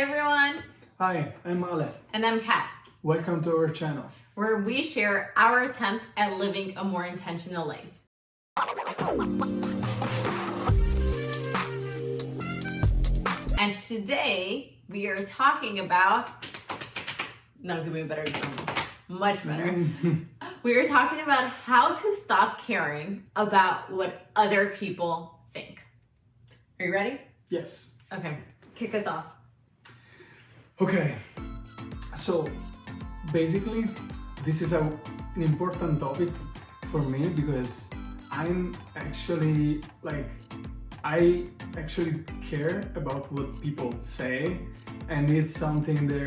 everyone! Hi, I'm Ale. And I'm Kat, Welcome to our channel. where we share our attempt at living a more intentional life. And today we are talking about, no, give me a better example, much better. We are talking about how to stop caring about what other people think. Are you ready? Yes. Okay, kick us off. Okay. So basically, this is an important topic for me because I actually care about what people say, and it's something that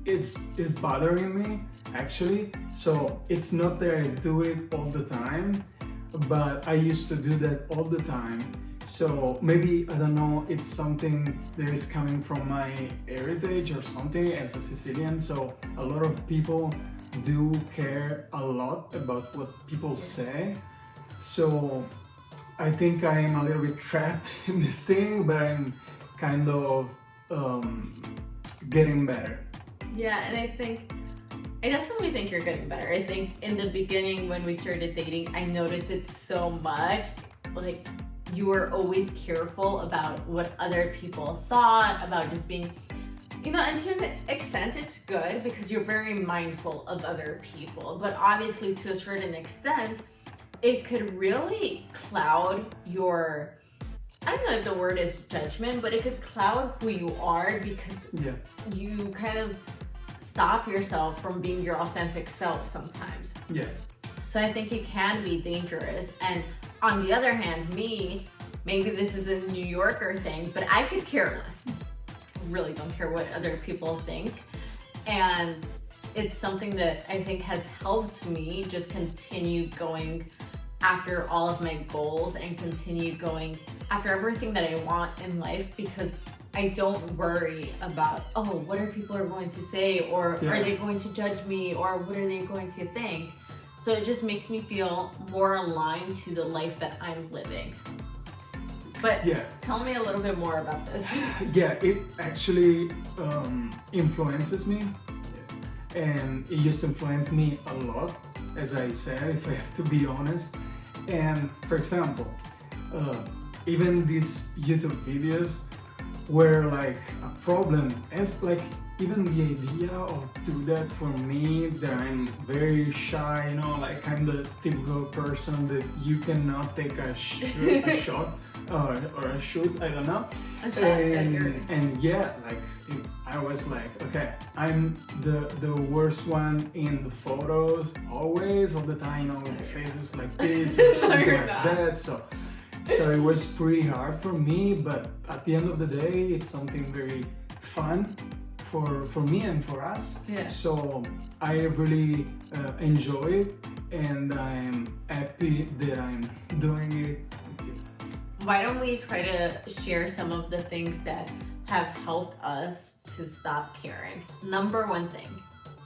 it's bothering me actually. So it's not that I do it all the time, but I used to do that all the time. So maybe, I don't know, it's something that is coming from my heritage or something as a Sicilian. So a lot of people do care a lot about what people say. So I think I'm a little bit trapped in this thing, but I'm kind of getting better. Yeah, and I definitely think you're getting better. I think in the beginning when we started dating, I noticed it so much. Like, you were always careful about what other people thought, about just being, and to an extent it's good because you're very mindful of other people. But obviously to a certain extent, it could really cloud your, I don't know if the word is judgment, but it could cloud who you are because you kind of stop yourself from being your authentic self sometimes. Yeah. So I think it can be dangerous. And on the other hand, maybe this is a New Yorker thing, but I could care less. I really don't care what other people think. And it's something that I think has helped me just continue going after all of my goals and continue going after everything that I want in life, because I don't worry about, what are people going to say, or are they going to judge me, or what are they going to think? So it just makes me feel more aligned to the life that I'm living. But tell me a little bit more about this. Yeah, it actually influences me, and it used to influence me a lot, as I said, if I have to be honest. And for example, even these YouTube videos were like a problem, as like even the idea of do that for me, that I'm very shy, like I'm the typical person that you cannot take a shot or a shoot, I don't know. A shot and yeah, like I was like, okay, I'm the worst one in the photos, always, all the time, with faces like this or something like that. So it was pretty hard for me, but at the end of the day, it's something very fun for me and for us. Yeah. So I really enjoy it, and I'm happy that I'm doing it with you. Why don't we try to share some of the things that have helped us to stop caring? Number one thing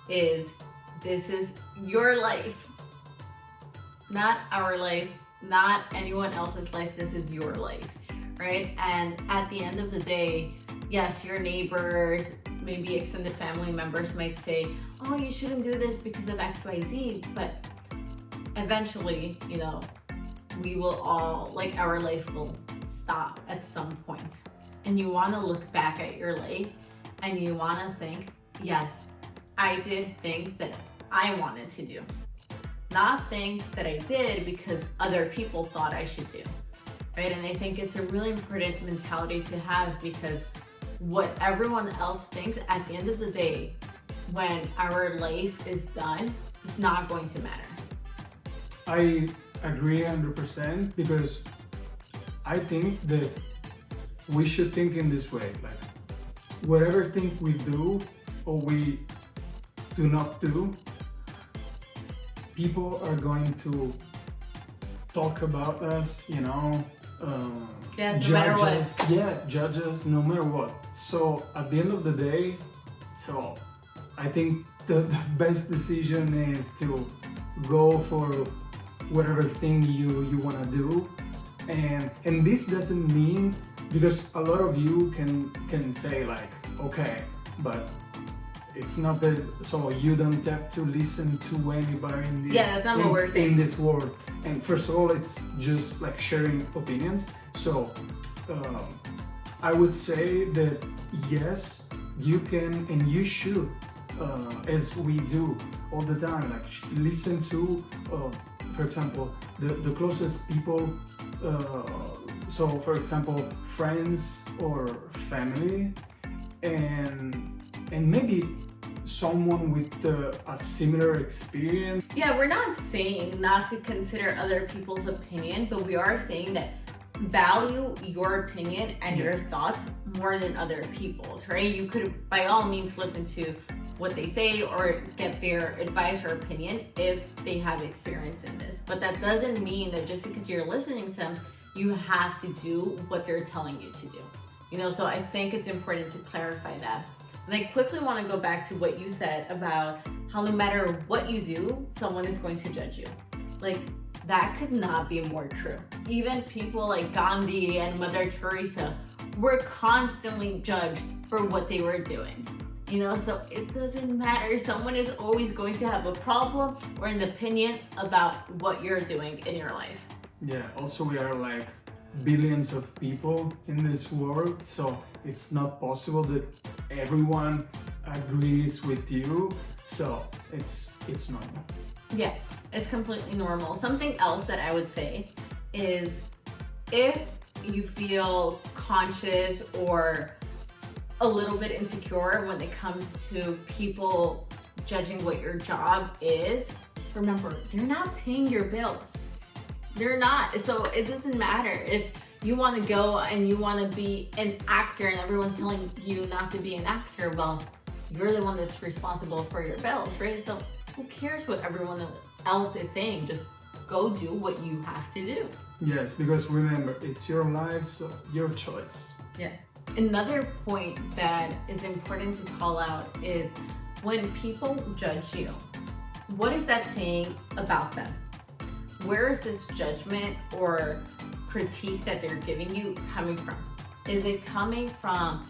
is, this is your life, not our life, not anyone else's life. This is your life, right? And at the end of the day, yes, your neighbors, maybe extended family members might say, oh, you shouldn't do this because of XYZ, but eventually, we will all, like, our life will stop at some point. And you want to look back at your life and you want to think, yes, I did things that I wanted to do, not things that I did because other people thought I should do, right? And I think it's a really important mentality to have, because what everyone else thinks, at the end of the day, when our life is done, it's not going to matter. I agree 100%, because I think that we should think in this way, like whatever thing we do or we do not do, people are going to talk about us, Yes, no judge matter what. us. Yeah, judge us no matter what. So at the end of the day, I think the best decision is to go for whatever thing you want to do, and this doesn't mean, because a lot of you can say like, okay, but it's not that, so you don't have to listen to anybody in this, Yeah, that's not what we're saying. in this world. And first of all, it's just like sharing opinions. So I would say that yes, you can and you should, as we do all the time, like listen to, for example, the closest people. So, for example, friends or family, and maybe someone with a similar experience. Yeah, we're not saying not to consider other people's opinion, but we are saying that value your opinion and your thoughts more than other people's, right? You could by all means listen to what they say or get their advice or opinion if they have experience in this. But that doesn't mean that just because you're listening to them, you have to do what they're telling you to do. You know, so I think it's important to clarify that. And I quickly want to go back to what you said about how no matter what you do, someone is going to judge you. Like, that could not be more true. Even people like Gandhi and Mother Teresa were constantly judged for what they were doing. You know, so it doesn't matter. Someone is always going to have a problem or an opinion about what you're doing in your life. Yeah, also we are like billions of people in this world, so it's not possible that everyone agrees with you. So it's normal. Yeah, it's completely normal. Something else that I would say is if you feel conscious or a little bit insecure when it comes to people judging what your job is, remember, they're not paying your bills. They're not. So it doesn't matter if you want to go and you want to be an actor and everyone's telling you not to be an actor. Well, you're the one that's responsible for your bills, right? So who cares what everyone else is saying? Just go do what you have to do. Yes, because remember, it's your life, so your choice. Yeah. Another point that is important to call out is when people judge you, what is that saying about them? Where is this judgment or critique that they're giving you coming from? Is it coming from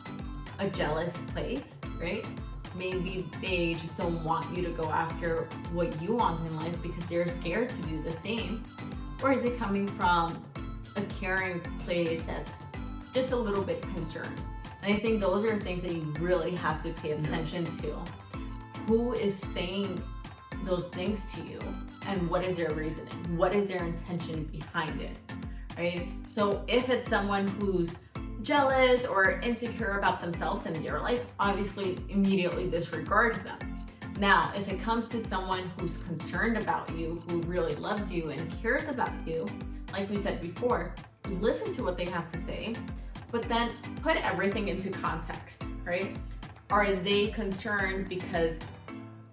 a jealous place, right? Maybe they just don't want you to go after what you want in life because they're scared to do the same. Or is it coming from a caring place that's just a little bit concerned? And I think those are things that you really have to pay attention to. Who is saying those things to you and what is their reasoning? What is their intention behind it, right? So if it's someone who's jealous or insecure about themselves and their life, obviously immediately disregard them. Now, if it comes to someone who's concerned about you, who really loves you and cares about you, like we said before, listen to what they have to say, but then put everything into context, right? Are they concerned because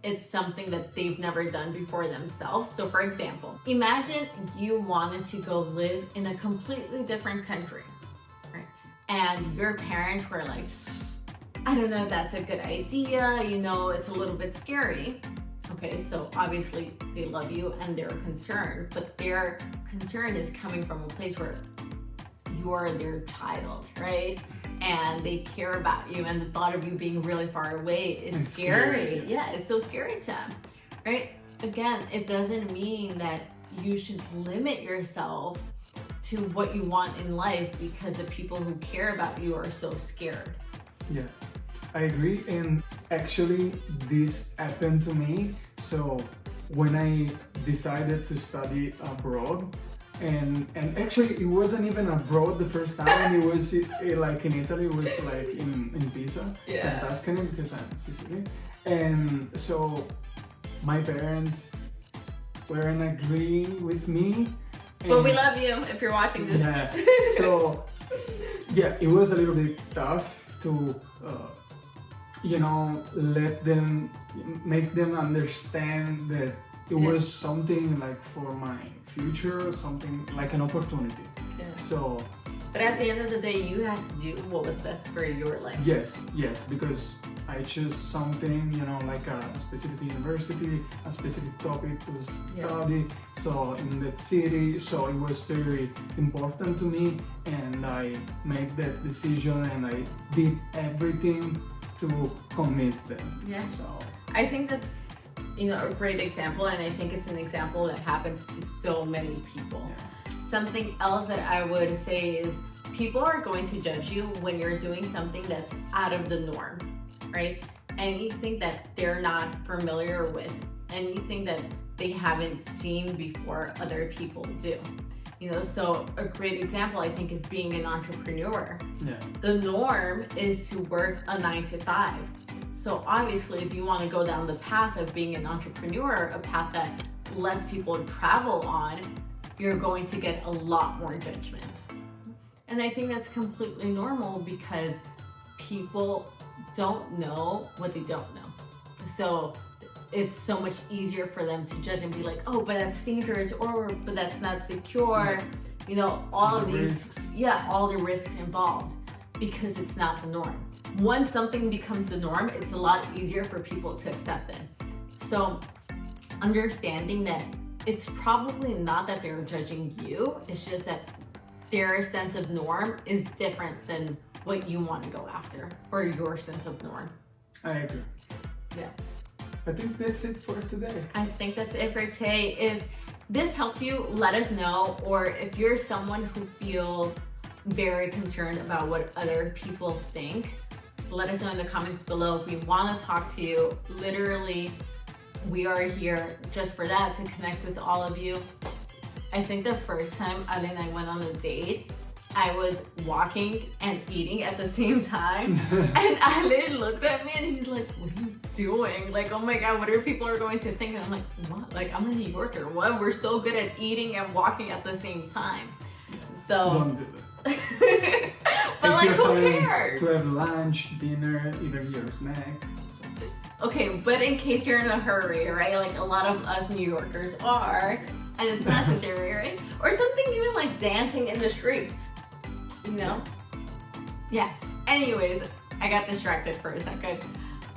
it's something that they've never done before themselves? So for example, imagine you wanted to go live in a completely different country, right? And your parents were like, I don't know if that's a good idea, you know, it's a little bit scary. Okay, so obviously they love you and they're concerned, but their concern is coming from a place where you're their child, right? And they care about you, and the thought of you being really far away is scary. Yeah, it's so scary to them, right? Again, it doesn't mean that you should limit yourself to what you want in life because the people who care about you are so scared. Yeah, I agree. And actually, this happened to me. So when I decided to study abroad, and actually it wasn't even abroad the first time. It was like in Italy. It was like in Pisa, so in Tuscany, because I'm Sicily. And so my parents weren't agreeing with me. But we love you if you're watching this. Yeah. So yeah, it was a little bit tough to make them understand that it was something like for my future, something like an opportunity. Yeah. So, but at the end of the day, you had to do what was best for your life. Yes, because I chose something, like a specific university, a specific topic to study, so in that city, so it was very important to me, and I made that decision, and I did everything to convince them. Yeah. So I think that's, you know, a great example, and I think it's an example that happens to so many people. yeah. Something else that I would say is people are going to judge you when you're doing something that's out of the norm, right? Anything that they're not familiar with, anything that they haven't seen before other people do. You know, so a great example I think is being an entrepreneur. Yeah. The norm is to work a 9 to 5. So obviously if you want to go down the path of being an entrepreneur, a path that less people travel on, you're going to get a lot more judgment. And I think that's completely normal because people don't know what they don't know. So it's so much easier for them to judge and be like, oh, but that's dangerous, or but that's not secure. You know, all of these, risks. yeah, all the risks involved because it's not the norm. Once something becomes the norm, it's a lot easier for people to accept it. So understanding that it's probably not that they're judging you, it's just that their sense of norm is different than what you want to go after, or your sense of norm. I agree. Yeah. I think that's it for today. I think that's it for today. If this helped you, let us know. Or if you're someone who feels very concerned about what other people think, let us know in the comments below. We want to talk to you. Literally, we are here just for that, to connect with all of you. I think the first time Ale and I went on a date, I was walking and eating at the same time. And Ale looked at me and he's like, what are you doing? Like, oh my God, what are people are going to think? And I'm like, what? Like, I'm a New Yorker. What? We're so good at eating and walking at the same time. So, Don't do that. but If like, you're who planning cares? to have lunch, dinner, even your snack. So, Okay, but in case you're in a hurry, right? Like a lot of us New Yorkers are, and it's necessary, right? Or something even like dancing in the streets, you know? Yeah. Anyways, I got distracted for a second.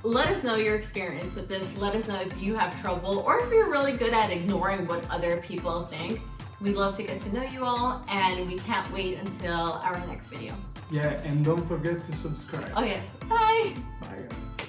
Let us know your experience with this. Let us know if you have trouble or if you're really good at ignoring what other people think. We'd love to get to know you all, and we can't wait until our next video. yeah, and don't forget to subscribe. Oh yes, bye! Bye guys.